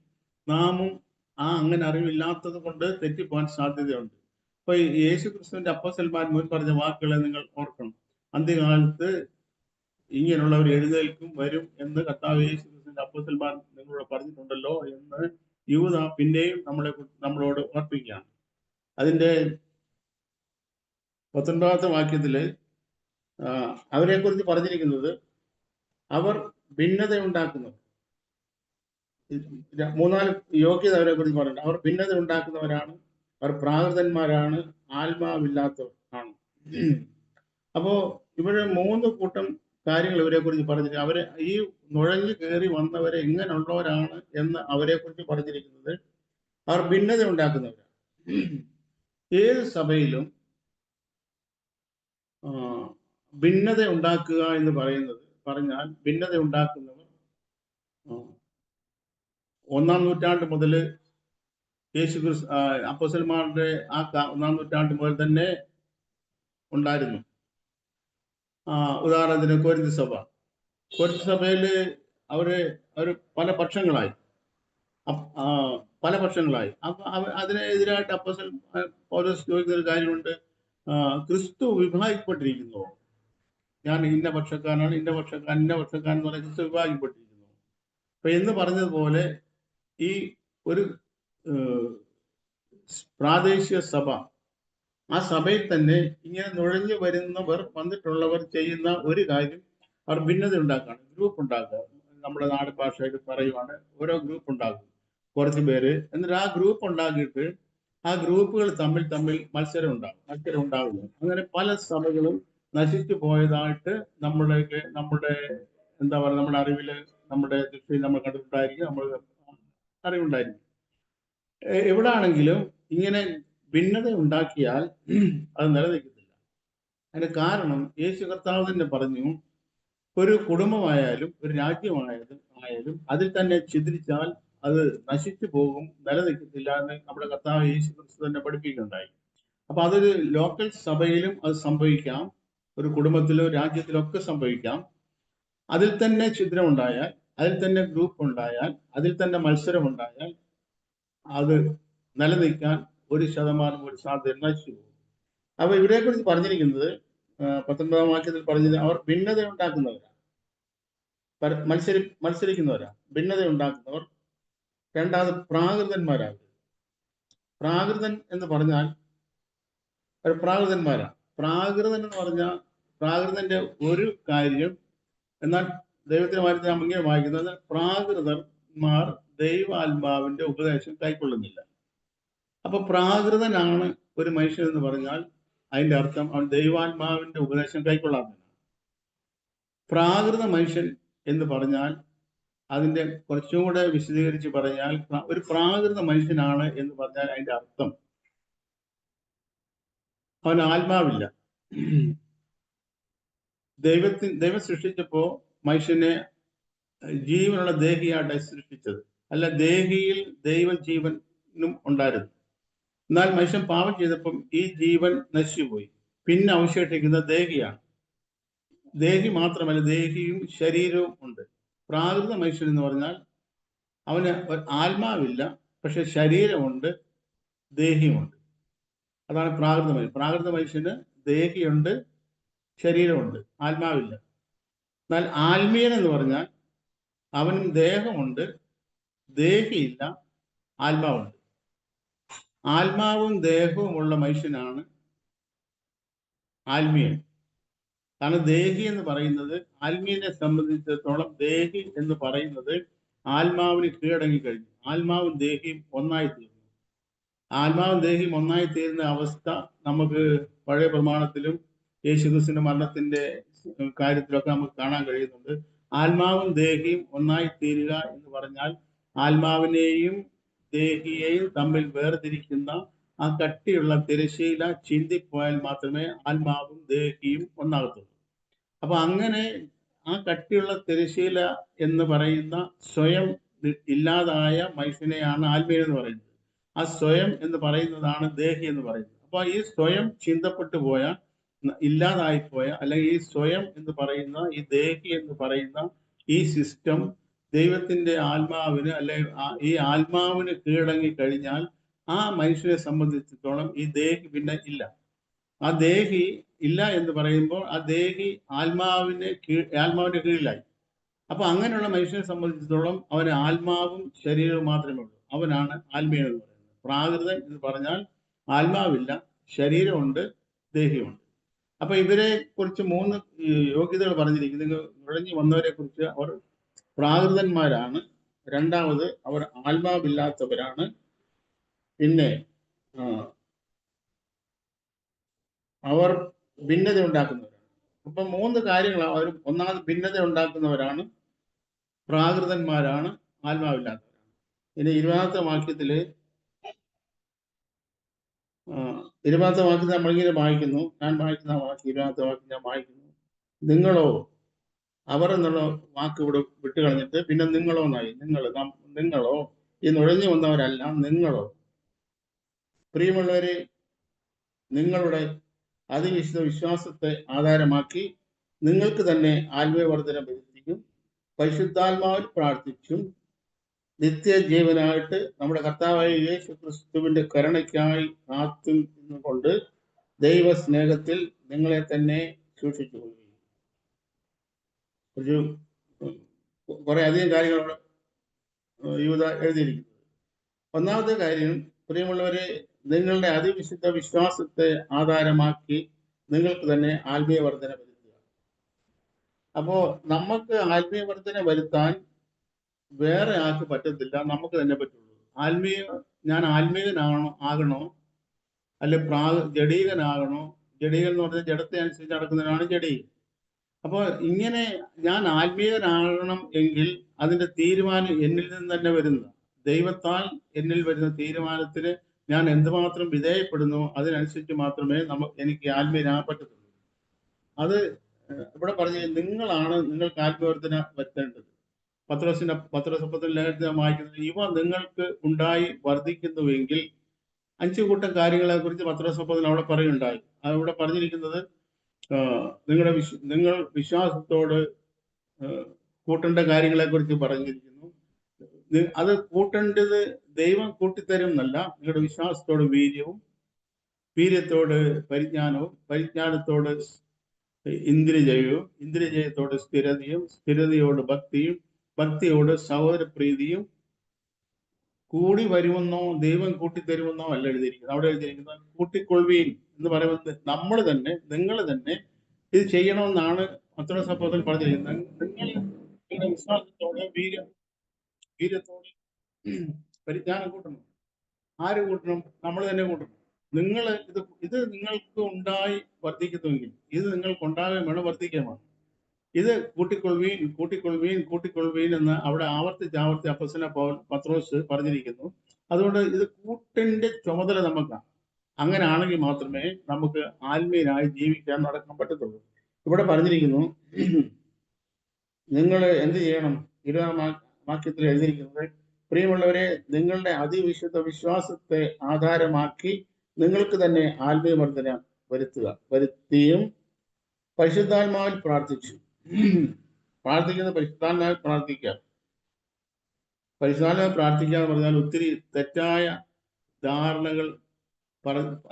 Speaker 1: നാമും അങ്ങനെ അറിവില്ലാത്തത് കൊണ്ട് തെറ്റിപ്പോകാൻ സാധ്യതയുണ്ട്. അപ്പൊ യേശു ക്രിസ്തുവിന്റെ അപ്പോസ്തലന്മാർ മുൻ പറഞ്ഞ വാക്കുകളെ നിങ്ങൾ ഓർക്കണം. അന്ത്യകാലത്ത് ഇങ്ങനെയുള്ള ഒരു എഴുന്നേൽക്കും വരും എന്ന് കർത്താവ് യേശു ക്രിസ്തുവിന്റെ അപ്പോസ്തലന്മാർ നിങ്ങളോട് പറഞ്ഞിട്ടുണ്ടല്ലോ എന്ന് യൂദാ പിന്നെയും നമ്മളോട് ഓർപ്പിക്കുകയാണ്. അതിന്റെ 19 വാക്യത്തില് അവരെ കുറിച്ച് പറഞ്ഞിരിക്കുന്നത് അവർ ഭിന്നത ഉണ്ടാക്കുന്നവർ. 3-4 യോഗ്യത അവരെ കുറിച്ച് പറഞ്ഞു. അവർ ഭിന്നത ഉണ്ടാക്കുന്നവരാണ്, അവർ പ്രാകൃതന്മാരാണ്, ആത്മാവില്ലാത്തവർ ആണ്. അപ്പോ ഇവിടെ 3 കൂട്ടം കാര്യങ്ങൾ ഇവരെ കുറിച്ച് പറഞ്ഞിരിക്കുന്നത്. അവരെ ഈ നുഴഞ്ഞു കയറി വന്നവരെ എങ്ങനെയുള്ളവരാണ് എന്ന് അവരെ കുറിച്ച് പറഞ്ഞിരിക്കുന്നത് അവർ ഭിന്നത ഉണ്ടാക്കുന്നവരാണ്. ഏത് സഭയിലും ഭിന്നത ഉണ്ടാക്കുക എന്ന് പറഞ്ഞാൽ ഭിന്നത ഉണ്ടാക്കുന്നവർ 1-ാം നൂറ്റാണ്ട് മുതൽ യേശു ക്രിസ്തു അപ്പോസ്തലന്മാരുടെ 1-ാം നൂറ്റാണ്ട് മുതൽ തന്നെ ഉണ്ടായിരുന്നു. ഉദാഹരണത്തിന് കൊരിന്ത് സഭയില് അവര് പല പക്ഷങ്ങളായി. അപ്പൊ അതിനെതിരായിട്ട് അപ്പോസ്തലൻ പൗലോസ് ചോദിക്കുന്ന ഒരു കാര്യമുണ്ട്, ക്രിസ്തു വിഭാഗിക്കപ്പെട്ടിരിക്കുന്നു. ഞാൻ ഇന്ന പക്ഷക്കാരനാണ്, ഇന്ന പക്ഷക്കാരൻ എന്ന് പറഞ്ഞ ക്രിസ്തു വിഭാഗിക്കപ്പെട്ടിരിക്കുന്നു. അപ്പൊ എന്ന് പറഞ്ഞതുപോലെ ഈ ഒരു പ്രാദേശിക സഭ, ആ സഭയിൽ തന്നെ ഇങ്ങനെ നുഴഞ്ഞു വന്നിട്ടുള്ളവർ ചെയ്യുന്ന ഒരു കാര്യം അവർ ഭിന്നത ഉണ്ടാക്കുകയാണ്, ഗ്രൂപ്പ് ഉണ്ടാക്കുക. നമ്മുടെ നാട് ഭാഷയിൽ പറയുവാണ്, ഓരോ ഗ്രൂപ്പ് ഉണ്ടാക്കും കുറച്ച് പേര്. എന്നിട്ട് ആ ഗ്രൂപ്പ് ഉണ്ടാക്കിയിട്ട് ആ ഗ്രൂപ്പുകൾ തമ്മിൽ മത്സരം ഉണ്ടാകുന്നു. അങ്ങനെ പല സഭകളും നശിച്ചു പോയതായിട്ട് നമ്മുടെ എന്താ പറയുക, നമ്മുടെ അറിവില്, നമ്മുടെ ദൃഷ്ടിയിൽ നമ്മൾ കണ്ടിട്ടുണ്ടായിരിക്കും, നമ്മൾ അറിവുണ്ടായിരിക്കും. എവിടാണെങ്കിലും ഇങ്ങനെ ഭിന്നത ഉണ്ടാക്കിയാൽ അത് നിലനിൽക്കത്തില്ല. അതിന് കാരണം യേശു കർത്താവ് തന്നെ പറഞ്ഞു, ഒരു കുടുംബമായാലും ഒരു രാജ്യമായാലും അതിൽ തന്നെ ഛിദ്രിച്ചാൽ അത് നശിച്ചു പോകും, നിലനിൽക്കത്തില്ല എന്ന് നമ്മുടെ കർത്താവ് യേശു ക്രിസ്തു തന്നെ പഠിപ്പിക്കുകയുണ്ടായി. അപ്പൊ അതൊരു ലോക്കൽ സഭയിലും അത് സംഭവിക്കാം, ഒരു കുടുംബത്തിലോ രാജ്യത്തിലോ ഒക്കെ സംഭവിക്കാം. അതിൽ തന്നെ ഛിദ്രം ഉണ്ടായാൽ, അതിൽ തന്നെ ഗ്രൂപ്പ് ഉണ്ടായാൽ, അതിൽ തന്നെ മത്സരം ഉണ്ടായാൽ അത് നിലനിൽക്കാൻ 1% ഒരു സാധ്യത നശിച്ചു പോകും. അപ്പൊ ഇവരെ കുറിച്ച് പറഞ്ഞിരിക്കുന്നത് 19-ാം വാക്യത്തിൽ പറഞ്ഞത് അവർ ഭിന്നത ഉണ്ടാക്കുന്നവരാണ്, മത്സരിക്കുന്നവരാണ്, ഭിന്നത ഉണ്ടാക്കുന്നവർ. രണ്ടാമത് പ്രാകൃതന്മാരാണ്. പ്രാകൃതൻ എന്ന് പറഞ്ഞാൽ പ്രാകൃതന്മാരാണ്. പ്രാകൃതൻ എന്ന് പറഞ്ഞാൽ പ്രാകൃതന്റെ ഒരു കാര്യം, എന്നാൽ ദൈവത്തിന്റെ വാക്യത്തിൽ നാം ഇങ്ങനെ വായിക്കുന്നത്, പ്രാകൃതന്മാർ ദൈവാത്മാവിന്റെ ഉപദേശം കൈക്കൊള്ളുന്നില്ല. അപ്പൊ പ്രാകൃതനാണ് ഒരു മനുഷ്യൻ എന്ന് പറഞ്ഞാൽ അതിന്റെ അർത്ഥം അവൻ ദൈവാത്മാവിന്റെ ഉപദേശം കൈക്കൊള്ളാത്തവനാണ്. പ്രാകൃത മനുഷ്യൻ എന്ന് പറഞ്ഞാൽ അതിന്റെ കുറച്ചും കൂടെ വിശദീകരിച്ച് പറഞ്ഞാൽ, ഒരു പ്രാകൃത മനുഷ്യനാണ് എന്ന് പറഞ്ഞാൽ അതിന്റെ അർത്ഥം അവന് ആത്മാവില്ല. ദൈവം സൃഷ്ടിച്ചപ്പോ മനുഷ്യനെ ജീവനുള്ള ദേഹിയായിട്ട് സൃഷ്ടിച്ചത് അല്ല, ദേഹിയിൽ ദൈവജീവനും ഉണ്ടായിരുന്നു. എന്നാൽ മനുഷ്യൻ പാപം ചെയ്തപ്പം ഈ ജീവൻ നശിച്ചുപോയി. പിന്നെ അവശേഷിക്കുന്നത് ദേഹിയാണ്. ദേഹി മാത്രമല്ല, ദേഹിയും ശരീരവും ഉണ്ട്. പ്രാകൃത മനുഷ്യൻ എന്ന് പറഞ്ഞാൽ അവന് ആത്മാവില്ല, പക്ഷെ ശരീരമുണ്ട്, ദേഹിയുമുണ്ട്. അതാണ് പ്രാകൃത മനുഷ്യൻ. പ്രാകൃത മനുഷ്യന് ദേഹിയുണ്ട്, ശരീരമുണ്ട്, ആത്മാവില്ല. എന്നാൽ ആത്മീയൻ എന്ന് പറഞ്ഞാൽ അവനും ദേഹമുണ്ട്, ദേഹിയില്ല, ആത്മാവുണ്ട്. ആത്മാവും ദേഹവും ഉള്ള മനുഷ്യനാണ് ആത്മീയൻ. കാരണം ദേഹി എന്ന് പറയുന്നത്, ആത്മീയനെ സംബന്ധിച്ചിടത്തോളം ദേഹി എന്ന് പറയുന്നത് ആത്മാവിന് കീഴടങ്ങി കഴിഞ്ഞു. ആത്മാവും ദേഹിയും ഒന്നായി തീർന്നു. ആത്മാവും ദേഹിയും ഒന്നായി തീരുന്ന അവസ്ഥ നമുക്ക് പഴയ പ്രമാണത്തിലും യേശുക്രിസ്തുവിന്റെ മരണത്തിന്റെ കാര്യത്തിലൊക്കെ നമുക്ക് കാണാൻ കഴിയുന്നുണ്ട്. ആത്മാവും ദേഹിയും ഒന്നായി തീരുക എന്ന് പറഞ്ഞാൽ ആത്മാവിനെയും ദേഹിയെയും തമ്മിൽ വേർതിരിക്കുന്ന ആ കട്ടിയുള്ള തിരശ്ശീല ചിന്തിപ്പോയാൽ മാത്രമേ ആത്മാവും ദേഹിയും ഒന്നാകത്തുള്ളൂ. അപ്പൊ അങ്ങനെ ആ കട്ടിയുള്ള തിരശ്ശീല എന്ന് പറയുന്ന സ്വയം ഇല്ലാതായ മനുഷ്യനെയാണ് ആത്മീയൻ എന്ന് പറയുന്നത്. ആ സ്വയം എന്ന് പറയുന്നതാണ് ദേഹി എന്ന് പറയുന്നത്. അപ്പൊ ഈ സ്വയം ചിന്തപ്പെട്ടു പോയ, ഇല്ലാതായിപ്പോയ, അല്ലെങ്കിൽ ഈ സ്വയം എന്ന് പറയുന്ന, ഈ ദേഹി എന്ന് പറയുന്ന ഈ സിസ്റ്റം ദൈവത്തിന്റെ ആത്മാവിന്, അല്ലെങ്കിൽ ഈ ആത്മാവിന് കീഴടങ്ങി കഴിഞ്ഞാൽ ആ മനുഷ്യനെ സംബന്ധിച്ചിടത്തോളം ഈ ദേഹി പിന്നെ ഇല്ല. ആ ദേഹി ഇല്ല എന്ന് പറയുമ്പോൾ ആ ദേഹി ആത്മാവിന്റെ കീഴിലായി. അപ്പൊ അങ്ങനെയുള്ള മനുഷ്യനെ സംബന്ധിച്ചിടത്തോളം അവന് ആത്മാവും ശരീരവും മാത്രമേ ഉള്ളൂ. അവനാണ് ആത്മീയൻ എന്ന് പറയുന്നത്. പ്രാകൃതൻ എന്ന് പറഞ്ഞാൽ ആത്മാവില്ല, ശരീരമുണ്ട്, ദേഹിയുണ്ട്. അപ്പൊ ഇവരെ കുറിച്ച് 3 യോഗ്യതകൾ പറഞ്ഞിരിക്കുന്നു. നുഴഞ്ഞു വന്നവരെ കുറിച്ച് അവർ പ്രാകൃതന്മാരാണ്, രണ്ടാമത് അവർ ആത്മാവില്ലാത്തവരാണ്, പിന്നെ അവർ ഭിന്നത ഉണ്ടാക്കുന്നവരാണ്. അപ്പൊ 3 കാര്യങ്ങളാണ് അവർ. ഒന്നാമത് ഭിന്നത ഉണ്ടാക്കുന്നവരാണ്, പ്രാകൃതന്മാരാണ്, ആത്മാവില്ലാത്തവരാണ്. ഇനി 20ാമത്തെ വാക്യത്തില് 20ാമത്തെ വാക്യം നമ്മളിങ്ങനെ വായിക്കുന്നു. ഞാൻ വായിക്കുന്ന വാക്യം 20ാമത്തെ വാക്യം ഞാൻ വായിക്കുന്നു. നിങ്ങളോ, അവർ എന്നുള്ള വാക്ക് ഇവിടെ വിട്ടുകളഞ്ഞിട്ട് പിന്നെ നിങ്ങളോ എന്നായി. നിങ്ങളോ, ഈ നുഴഞ്ഞു വന്നവരല്ല, നിങ്ങളോ. പ്രിയമുള്ളവരെ, നിങ്ങളുടെ അതിവിശുദ്ധ വിശ്വാസത്തെ ആധാരമാക്കി നിങ്ങൾക്ക് തന്നെ ആത്മീയവർദ്ധന വരുത്തിയും പരിശുദ്ധാത്മാവിൽ പ്രാർത്ഥിച്ചും നിത്യജീവനായിട്ട് നമ്മുടെ കർത്താവായ യേശു ക്രിസ്തുവിന്റെ കരുണയ്ക്കായി കാത്തുകൊണ്ട് ദൈവ സ്നേഹത്തിൽ നിങ്ങളെ തന്നെ സൂക്ഷിച്ചു കൊള്ളുകയും. ഒരു കുറെ അധികം കാര്യങ്ങളാണ് യൂദ എഴുതിയിരിക്കുന്നത്. ഒന്നാമത്തെ കാര്യം, പ്രിയമുള്ളവരെ, നിങ്ങളുടെ അതിവിശുദ്ധ വിശ്വാസത്തെ ആധാരമാക്കി നിങ്ങൾക്ക് തന്നെ ആത്മീയവർദ്ധന വരുത്തുക. അപ്പോ നമുക്ക് ആത്മീയവർദ്ധന വരുത്താൻ വേറെ ആൾക്ക് പറ്റത്തില്ല, നമുക്ക് തന്നെ പറ്റുള്ളൂ. ഞാൻ ആകണോ, അല്ലെ ജഡീകനാകണോ? ജഡീകൻ എന്ന് പറഞ്ഞാൽ ജഡത്തെ അനുസരിച്ച് നടക്കുന്നതിനാണ് ജഡീകൻ. അപ്പൊ ഇങ്ങനെ ഞാൻ ആത്മീയനാകണം എങ്കിൽ അതിന്റെ തീരുമാനം എന്നിൽ നിന്ന് തന്നെ വരുന്നത്. ദൈവത്താൽ എന്നിൽ വരുന്ന തീരുമാനത്തിന് ഞാൻ എന്തുമാത്രം വിധേയപ്പെടുന്നു അതിനനുസരിച്ച് മാത്രമേ എനിക്ക് ആത്മീയനാകാൻ പറ്റത്തുള്ളൂ. അത് ഇവിടെ പറഞ്ഞ നിങ്ങളാണ് നിങ്ങൾക്ക് ആത്മീയവർദ്ധന വരുത്തേണ്ടത്. പത്രോസ് ലേഖനത്തിൽ വായിക്കുന്നത്, ഇവ നിങ്ങൾക്ക് ഉണ്ടായി വർദ്ധിക്കുന്നുവെങ്കിൽ. 5 കൂട്ടം കാര്യങ്ങളെ കുറിച്ച് പത്രോസ് അവിടെ പറയുണ്ടായി. അവിടെ പറഞ്ഞിരിക്കുന്നത് നിങ്ങൾ വിശ്വാസത്തോട് കൂട്ടേണ്ട കാര്യങ്ങളെ കുറിച്ച് പറഞ്ഞിരിക്കുന്നു. അത് കൂട്ടേണ്ടത് ദൈവം കൂട്ടിത്തരും എന്നല്ല. നിങ്ങളുടെ വിശ്വാസത്തോട് വീര്യവും, വീര്യത്തോട് പരിജ്ഞാനവും, പരിജ്ഞാനത്തോട് ഇന്ദ്രിയജയവും, ഇന്ദ്രിയജയത്തോട് സ്ഥിരതയും, സ്ഥിരതയോട് ഭക്തിയും, ഭക്തിയോട് സഹോദരപ്രീതിയും കൂടി വരുമെന്നോ ദൈവം കൂട്ടിത്തരുമെന്നോ അല്ല എഴുതിയിരിക്കുന്നത്. അവിടെ എഴുതിയിരിക്കുന്നത് കൂട്ടിക്കൊള്ളുവീൻ എന്ന് പറയുന്നത് നമ്മൾ തന്നെ, നിങ്ങൾ തന്നെ ഇത് ചെയ്യണമെന്നാണ് പത്രോസ് അപ്പോസ്തലൻ പറഞ്ഞിരിക്കുന്നത്. നിങ്ങൾ നിങ്ങളുടെ വിശ്വാസത്തോടെ വീര്യത്തോടെ പരിജ്ഞാനം കൂട്ടണം. ആര് കൂട്ടണം? നമ്മൾ തന്നെ കൂട്ടണം. നിങ്ങൾ ഇത് നിങ്ങൾക്ക് ഉണ്ടായി വർദ്ധിക്കുന്നുവെങ്കിൽ, ഇത് നിങ്ങൾക്ക് ഉണ്ടാകാൻ വേണം, വർദ്ധിക്കാൻ വേണം. ഇത് കൂട്ടിക്കൊള്ളുവീൻ എന്ന് അവിടെ ആവർത്തിച്ച് അപ്പോസ്തലൻ പത്രോസ് പറഞ്ഞിരിക്കുന്നു. അതുകൊണ്ട് ഇത് കൂട്ടിന്റെ ചുമതല നമുക്കാണ്. അങ്ങനെ ആണെങ്കിൽ മാത്രമേ നമുക്ക് ആത്മീയനായി ജീവിക്കാൻ നടക്കാൻ പറ്റത്തുള്ളൂ. ഇവിടെ പറഞ്ഞിരിക്കുന്നു, നിങ്ങൾ എന്ത് ചെയ്യണം? 20ാം വാക്യത്തിൽ എഴുതിയിരിക്കുന്നത്, പ്രിയമുള്ളവരെ, നിങ്ങളുടെ അതിവിശുദ്ധ വിശ്വാസത്തെ ആധാരമാക്കി നിങ്ങൾക്ക് തന്നെ ആത്മീയവർദ്ധന വരുത്തിയും പരിശുദ്ധാത്മാവിൽ പ്രാർത്ഥിച്ചു. പരിശുദ്ധാത്മാവിൽ പ്രാർത്ഥിക്കുക. പരിശുദ്ധാത്മാവിൽ പ്രാർത്ഥിക്കുക എന്ന് പറഞ്ഞാൽ ഒത്തിരി തെറ്റായ ധാരണകൾ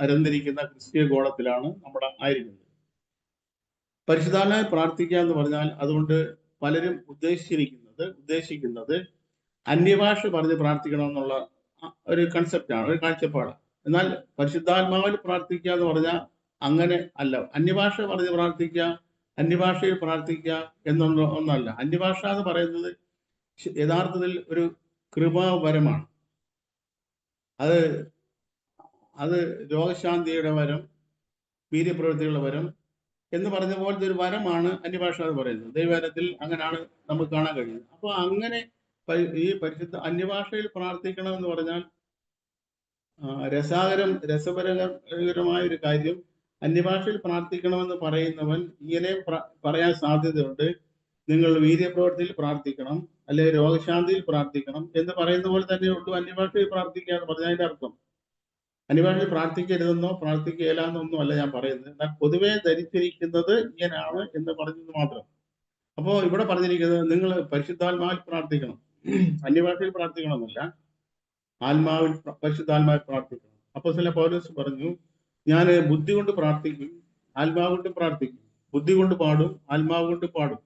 Speaker 1: അരന്തിരിക്കുന്ന ക്രിസ്തീയ ഗോളത്തിലാണ് നമ്മൾ ആയിരിക്കുന്നത്. പരിശുദ്ധാത്മാവിൽ പ്രാർത്ഥിക്കുക എന്ന് പറഞ്ഞാൽ അതുകൊണ്ട് പലരും ഉദ്ദേശിക്കുന്നത് അന്യഭാഷ പറഞ്ഞ് പ്രാർത്ഥിക്കണം എന്നുള്ള ഒരു കൺസെപ്റ്റാണ്, ഒരു കാഴ്ചപ്പാടാണ്. എന്നാൽ പരിശുദ്ധാത്മാവിൽ പ്രാർത്ഥിക്കുക എന്ന് പറഞ്ഞാൽ അങ്ങനെ അല്ല. അന്യഭാഷ പറഞ്ഞ് പ്രാർത്ഥിക്കുക, അന്യഭാഷയിൽ പ്രാർത്ഥിക്കുക ഒന്നല്ല. അന്യഭാഷ എന്ന് പറയുന്നത് യഥാർത്ഥത്തിൽ ഒരു കൃപാവരമാണ്. അത് അത് രോഗശാന്തിയുടെ വരം, വീര്യപ്രവൃത്തികളുടെ വരം എന്ന് പറഞ്ഞ പോലത്തെ ഒരു വരമാണ് അന്യഭാഷ എന്ന് പറയുന്നത്. ദൈവവരത്തിൽ അങ്ങനെയാണ് നമുക്ക് കാണാൻ കഴിയുന്നത്. അപ്പോൾ അങ്ങനെ ഈ പരിശുദ്ധ അന്യഭാഷയിൽ പ്രാർത്ഥിക്കണം എന്ന് പറഞ്ഞാൽ രസകരമായ ഒരു കാര്യം, അന്യഭാഷയിൽ പ്രാർത്ഥിക്കണമെന്ന് പറയുന്നവൻ ഇങ്ങനെ പറയാൻ സാധ്യതയുണ്ട്: നിങ്ങൾ വീര്യപ്രവൃത്തിയിൽ പ്രാർത്ഥിക്കണം, അല്ലെങ്കിൽ രോഗശാന്തിയിൽ പ്രാർത്ഥിക്കണം എന്ന് പറയുന്ന പോലെ തന്നെ ഉള്ളൂ അന്യഭാഷയിൽ പ്രാർത്ഥിക്കുക എന്ന് പറഞ്ഞതിന്റെ അർത്ഥം. അന്യഭാഷയിൽ പ്രാർത്ഥിക്കരുതെന്നോ പ്രാർത്ഥിക്കുകയില്ലെന്നൊന്നും അല്ല ഞാൻ പറയുന്നത്. എന്നാൽ പൊതുവെ ധരിച്ചിരിക്കുന്നത് ഇങ്ങനെയാണ് എന്ന് പറഞ്ഞത് മാത്രം. അപ്പോൾ ഇവിടെ പറഞ്ഞിരിക്കുന്നത് നിങ്ങൾ പരിശുദ്ധാത്മാവിൽ പ്രാർത്ഥിക്കണം, അന്യഭാഷയിൽ പ്രാർത്ഥിക്കണമെന്നല്ല, ആത്മാവിൽ, പരിശുദ്ധാത്മാവിൽ പ്രാർത്ഥിക്കണം. അപ്പോസ്തലൻ പൗലോസ് പറഞ്ഞു, ഞാൻ ബുദ്ധി കൊണ്ട് പ്രാർത്ഥിക്കും, ആത്മാവ് കൊണ്ട് പ്രാർത്ഥിക്കും, ബുദ്ധി കൊണ്ട് പാടും, ആത്മാവ് കൊണ്ട് പാടും.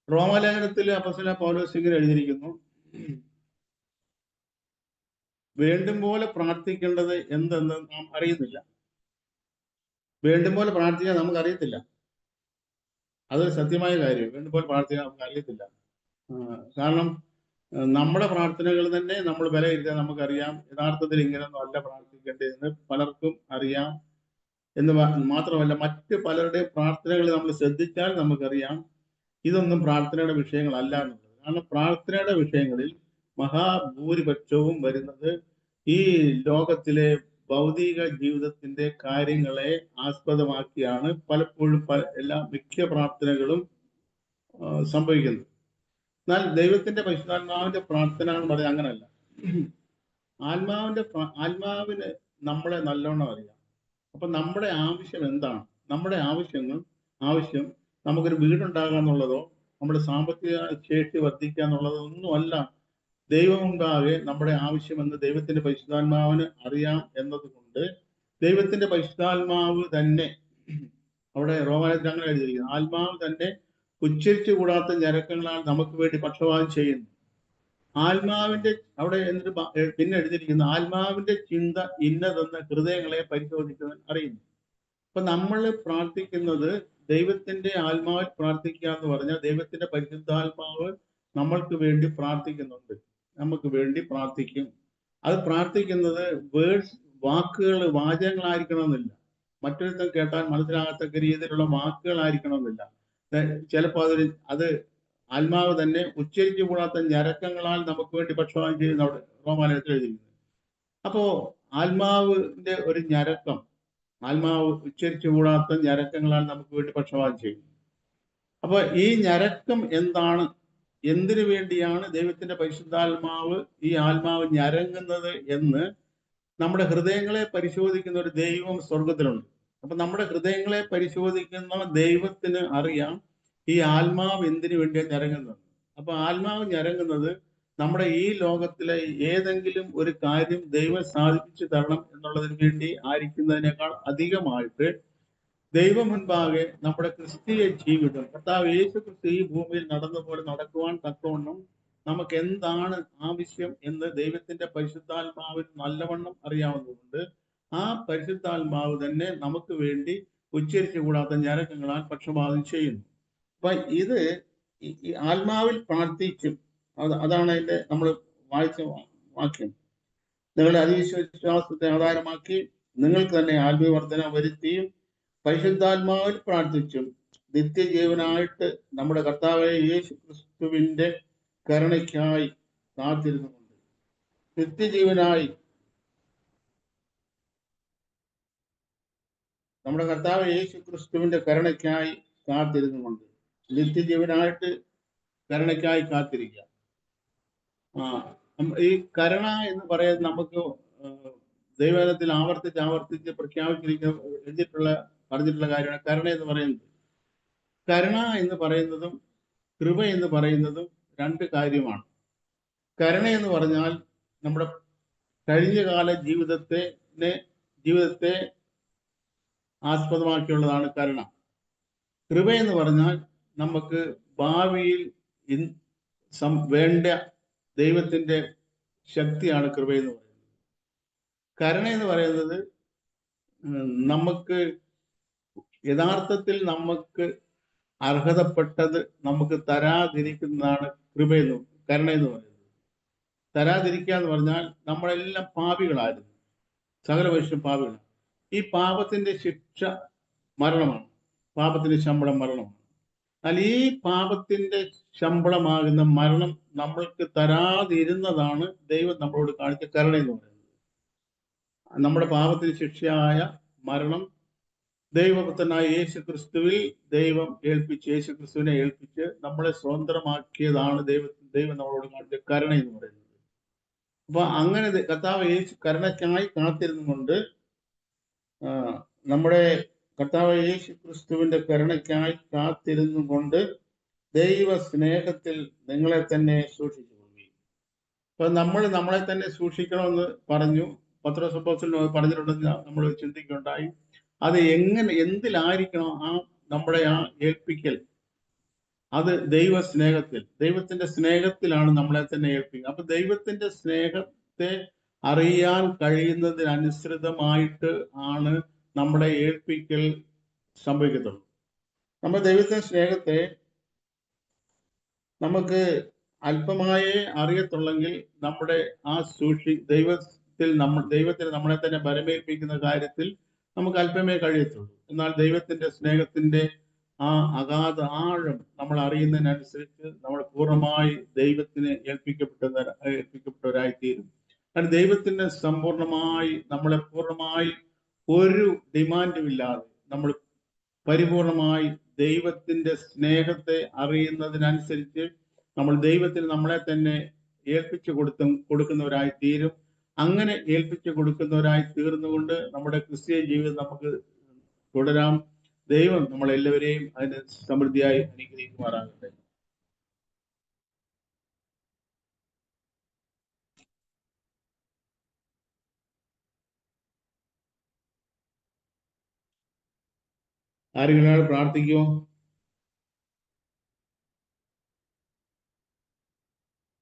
Speaker 1: റോമാലേഖനത്തിൽ അപ്പോസ്തലൻ പൗലോസ് ഇങ്ങനെ എഴുതിയിരിക്കുന്നു: വേണ്ടും പോലെ പ്രാർത്ഥിക്കേണ്ടത് എന്തെന്ന് നാം അറിയുന്നില്ല. വേണ്ടും പോലെ പ്രാർത്ഥിക്കാൻ നമുക്ക് അറിയത്തില്ല. അതൊരു സത്യമായ കാര്യം. വേണ്ടും പോലെ പ്രാർത്ഥിക്കാൻ നമുക്ക് അറിയത്തില്ല. കാരണം നമ്മുടെ പ്രാർത്ഥനകൾ തന്നെ നമ്മൾ വിലയിരുത്താൻ നമുക്കറിയാം. യഥാർത്ഥത്തിൽ ഇങ്ങനെയൊന്നും അല്ല പ്രാർത്ഥിക്കേണ്ടതെന്ന് പലർക്കും അറിയാം. എന്ന് മാത്രമല്ല, മറ്റ് പലരുടെയും പ്രാർത്ഥനകൾ നമ്മൾ ശ്രദ്ധിച്ചാൽ നമുക്കറിയാം ഇതൊന്നും പ്രാർത്ഥനയുടെ വിഷയങ്ങളല്ല എന്നുള്ളത്. കാരണം പ്രാർത്ഥനയുടെ വിഷയങ്ങളിൽ മഹാഭൂരിപക്ഷവും വരുന്നത് ഈ ലോകത്തിലെ ഭൗതിക ജീവിതത്തിന്റെ കാര്യങ്ങളെ ആസ്പദമാക്കിയാണ് പലപ്പോഴും മിക്ക പ്രാർത്ഥനകളും സംഭവിക്കുന്നത്. എന്നാൽ ദൈവത്തിന്റെ പരിശുദ്ധാത്മാവിന്റെ പ്രാർത്ഥന എന്ന് പറഞ്ഞാൽ അങ്ങനല്ല. ആത്മാവിന് നമ്മളെ നല്ലോണം അറിയാം. അപ്പൊ നമ്മുടെ ആവശ്യം എന്താണ്? നമ്മുടെ ആവശ്യം നമുക്കൊരു വീടുണ്ടാകുക എന്നുള്ളതോ നമ്മുടെ സാമ്പത്തിക ശേഷി വർദ്ധിക്കുക എന്നുള്ളതോ ഒന്നുമല്ല. ദൈവം മുമ്പാകെ നമ്മുടെ ആവശ്യമെന്ന് ദൈവത്തിന്റെ പരിശുദ്ധാത്മാവിന് അറിയാം എന്നതുകൊണ്ട് ദൈവത്തിന്റെ പരിശുദ്ധാത്മാവ് തന്നെ, അവിടെ റോമാലേഖനത്തിൽ അങ്ങനെ എഴുതിയിരിക്കുന്നു, ആത്മാവ് തന്നെ ഉച്ചരിച്ചു കൂടാത്ത ഞരക്കങ്ങളാൽ നമുക്ക് വേണ്ടി പക്ഷപാതം ചെയ്യുന്നു. ആത്മാവിന്റെ അവിടെ എന്നിട്ട് പിന്നെ എഴുതിയിരിക്കുന്നു, ആത്മാവിന്റെ ചിന്ത ഇന്നതെന്ന് ഹൃദയങ്ങളെ പരിശോധിക്കുന്നവൻ അറിയുന്നു. അപ്പൊ നമ്മൾ പ്രാർത്ഥിക്കുന്നത് ദൈവത്തിന്റെ ആത്മാവിൽ പ്രാർത്ഥിക്കുക എന്ന് പറഞ്ഞാൽ ദൈവത്തിന്റെ പരിശുദ്ധാത്മാവ് നമ്മൾക്ക് വേണ്ടി പ്രാർത്ഥിക്കുന്നുണ്ട്, നമുക്ക് വേണ്ടി പ്രാർത്ഥിക്കും. അത് പ്രാർത്ഥിക്കുന്നത് വാചകങ്ങളായിരിക്കണമെന്നില്ല, മറ്റൊരുത്തം കേട്ടാൽ മനസ്സിലാകത്തക്ക രീതിയിലുള്ള വാക്കുകളായിരിക്കണമെന്നില്ല. ചിലപ്പോൾ അത് ആത്മാവ് തന്നെ ഉച്ചരിച്ചു കൂടാത്ത ഞരക്കങ്ങളാൽ നമുക്ക് വേണ്ടി പക്ഷപാതം ചെയ്യുന്ന അവിടെ റോമാലേഖനത്തിൽ എഴുതിയിരിക്കുന്നത്. അപ്പോ ആത്മാവിന്റെ ഒരു ഞരക്കം, ആത്മാവ് ഉച്ചരിച്ചു കൂടാത്ത ഞരക്കങ്ങളാൽ നമുക്ക് വേണ്ടി പക്ഷപാതം ചെയ്യും. അപ്പൊ ഈ ഞരക്കം എന്താണ്? എന്തിനു വേണ്ടിയാണ് ദൈവത്തിന്റെ പരിശുദ്ധാത്മാവ് ഈ ആത്മാവ് ഞരങ്ങുന്നത് എന്ന് നമ്മുടെ ഹൃദയങ്ങളെ പരിശോധിക്കുന്ന ഒരു ദൈവം സ്വർഗത്തിലുണ്ട്. അപ്പൊ നമ്മുടെ ഹൃദയങ്ങളെ പരിശോധിക്കുന്ന ദൈവത്തിന് അറിയാം ഈ ആത്മാവ് എന്തിനു വേണ്ടിയാണ് ഞരങ്ങുന്നത്. അപ്പൊ ആത്മാവ് ഞരങ്ങുന്നത് നമ്മുടെ ഈ ലോകത്തിലെ ഏതെങ്കിലും ഒരു കാര്യം ദൈവം സാധിപ്പിച്ചു തരണം എന്നുള്ളതിന് വേണ്ടി ആയിരിക്കുന്നതിനേക്കാൾ അധികമായിട്ട് ദൈവം മുൻപാകെ നമ്മുടെ ക്രിസ്തീയ ജീവിതം, കർത്താവ് യേശു ക്രിസ്തു ഈ ഭൂമിയിൽ നടന്നപോലെ നടക്കുവാൻ തക്കവണ്ണം നമുക്ക് എന്താണ് ആവശ്യം എന്ന് ദൈവത്തിന്റെ പരിശുദ്ധാത്മാവിന് നല്ലവണ്ണം അറിയാവുന്നതുകൊണ്ട് ആ പരിശുദ്ധാത്മാവ് തന്നെ നമുക്ക് വേണ്ടി ഉച്ചരിച്ചു കൂടാത്ത ഞരക്കങ്ങളാൽ പക്ഷപാതം ചെയ്യുന്നു. അപ്പൊ ഇത് ആത്മാവിൽ പ്രാർത്ഥിക്കും. അതാണ് അതിന്റെ നമ്മൾ വായിച്ച വാക്യം. നിങ്ങളുടെ അതിവിശ്വാസത്തെ ആധാരമാക്കി നിങ്ങൾക്ക് തന്നെ ആത്മീയവർദ്ധന വരുത്തിയും പരിശുദ്ധാത്മാവിൽ പ്രാർത്ഥിച്ചും നിത്യജീവനായിട്ട് നമ്മുടെ കർത്താവായ യേശു ക്രിസ്തുവിന്റെ കരുണയ്ക്കായി കാത്തിരുന്നുകൊണ്ട്, നിത്യജീവനായി നമ്മുടെ കർത്താവ് യേശു ക്രിസ്തുവിന്റെ കരുണയ്ക്കായി കാത്തിരുന്നുകൊണ്ട്, നിത്യജീവനായിട്ട് കരുണയ്ക്കായി കാത്തിരിക്കുക. ഈ കരുണ എന്ന് പറയുന്നത് നമുക്ക് ദൈവത്തിൽ ആവർത്തിച്ച് പ്രഖ്യാപിച്ചിരിക്കുന്ന പറഞ്ഞിട്ടുള്ള കാര്യമാണ് കരുണ എന്ന് പറയുന്നത്. കരുണ എന്ന് പറയുന്നതും കൃപ എന്ന് പറയുന്നതും രണ്ട് കാര്യമാണ്. കരുണ എന്ന് പറഞ്ഞാൽ നമ്മുടെ കഴിഞ്ഞകാല ജീവിതത്തെ ആസ്പദമാക്കിയുള്ളതാണ് കരുണ. കൃപ എന്ന് പറഞ്ഞാൽ നമുക്ക് ഭാവിയിൽ വേണ്ട ദൈവത്തിന്റെ ശക്തിയാണ് കൃപ എന്ന് പറയുന്നത്. കരുണ എന്ന് പറയുന്നത് നമുക്ക് യഥാർത്ഥത്തിൽ നമുക്ക് അർഹതപ്പെട്ടത് നമുക്ക് തരാതിരിക്കുന്നതാണ് കൃപയെന്ന് കരുണ എന്ന് പറയുന്നത്. തരാതിരിക്കുക എന്ന് പറഞ്ഞാൽ നമ്മളെല്ലാം പാപികളായിരുന്നു, സകല മനുഷ്യരും പാപികളാണ്. ഈ പാപത്തിന്റെ ശിക്ഷ മരണമാണ്, പാപത്തിന്റെ ശമ്പളം മരണമാണ്. എന്നാൽ ഈ പാപത്തിന്റെ ശമ്പളമാകുന്ന മരണം നമ്മൾക്ക് തരാതിരുന്നതാണ് ദൈവം നമ്മളോട് കാണിച്ച കരുണ എന്ന് പറയുന്നത്. നമ്മുടെ പാപത്തിന് ശിക്ഷയായ മരണം ദൈവപുത്രനായ യേശു ക്രിസ്തുവിൽ ദൈവം ഏൽപ്പിച്ച്, യേശു ക്രിസ്തുവിനെ ഏൽപ്പിച്ച് നമ്മളെ സ്വതന്ത്രമാക്കിയതാണ് ദൈവം നമ്മളോട് കാണിച്ച കരുണ എന്ന് പറയുന്നത്. അപ്പൊ അങ്ങനെ കർത്താവ് യേശു കരുണയ്ക്കായി കാത്തിരുന്നുകൊണ്ട്, നമ്മുടെ കർത്താവ് യേശു ക്രിസ്തുവിന്റെ കരുണയ്ക്കായി കാത്തിരുന്നുകൊണ്ട് ദൈവ സ്നേഹത്തിൽ നിങ്ങളെ തന്നെ സൂക്ഷിച്ചു കൊള്ളുകയും. അപ്പൊ നമ്മളെ തന്നെ സൂക്ഷിക്കണമെന്ന് പറഞ്ഞു, പത്രോസ് അപ്പോസ്തലൻ പറഞ്ഞിട്ടുണ്ടെന്ന് നമ്മൾ ചിന്തിക്കുകയുണ്ടായി. അത് എന്തിലായിരിക്കണം നമ്മുടെ ഏൽപ്പിക്കൽ? അത് ദൈവത്തിന്റെ സ്നേഹത്തിലാണ് നമ്മളെ തന്നെ ഏൽപ്പിക്കുക. അപ്പൊ ദൈവത്തിന്റെ സ്നേഹത്തെ അറിയാൻ കഴിയുന്നതിനനുസൃതമായിട്ട് ആണ് നമ്മുടെ ഏൽപ്പിക്കൽ സംഭവിക്കത്തുള്ളൂ. നമ്മൾ ദൈവത്തിന്റെ സ്നേഹത്തെ നമുക്ക് അല്പമായേ അറിയത്തുള്ളെങ്കിൽ നമ്മുടെ ദൈവത്തിന് നമ്മളെ തന്നെ ബലമേൽപ്പിക്കുന്ന കാര്യത്തിൽ നമുക്ക് അല്പമേ കഴിയത്തുള്ളൂ. എന്നാൽ ദൈവത്തിന്റെ സ്നേഹത്തിന്റെ അഗാധ ആഴം നമ്മൾ അറിയുന്നതിനനുസരിച്ച് നമ്മൾ പൂർണ്ണമായി ദൈവത്തിന് ഏൽപ്പിക്കപ്പെട്ടവരായി തീരും. കാരണം ദൈവത്തിന് നമ്മളെ പൂർണ്ണമായി ഒരു ഡിമാൻഡും ഇല്ലാതെ നമ്മൾ പരിപൂർണമായി ദൈവത്തിന്റെ സ്നേഹത്തെ അറിയുന്നതിനനുസരിച്ച് നമ്മൾ ദൈവത്തിന് നമ്മളെ തന്നെ ഏൽപ്പിച്ചു കൊടുക്കുന്നവരായി തീരും. അങ്ങനെ ഏൽപ്പിച്ചു കൊടുക്കുന്നവരായി തീർന്നുകൊണ്ട് നമ്മുടെ ക്രിസ്തീയ ജീവിതം നമുക്ക് തുടരാം. ദൈവം നമ്മളെല്ലാവരെയും അതിന് സമൃദ്ധിയായി അനുഗ്രഹിക്കുമാറാകട്ടെ. ആരെങ്കിലും പ്രാർത്ഥിക്കുമോ?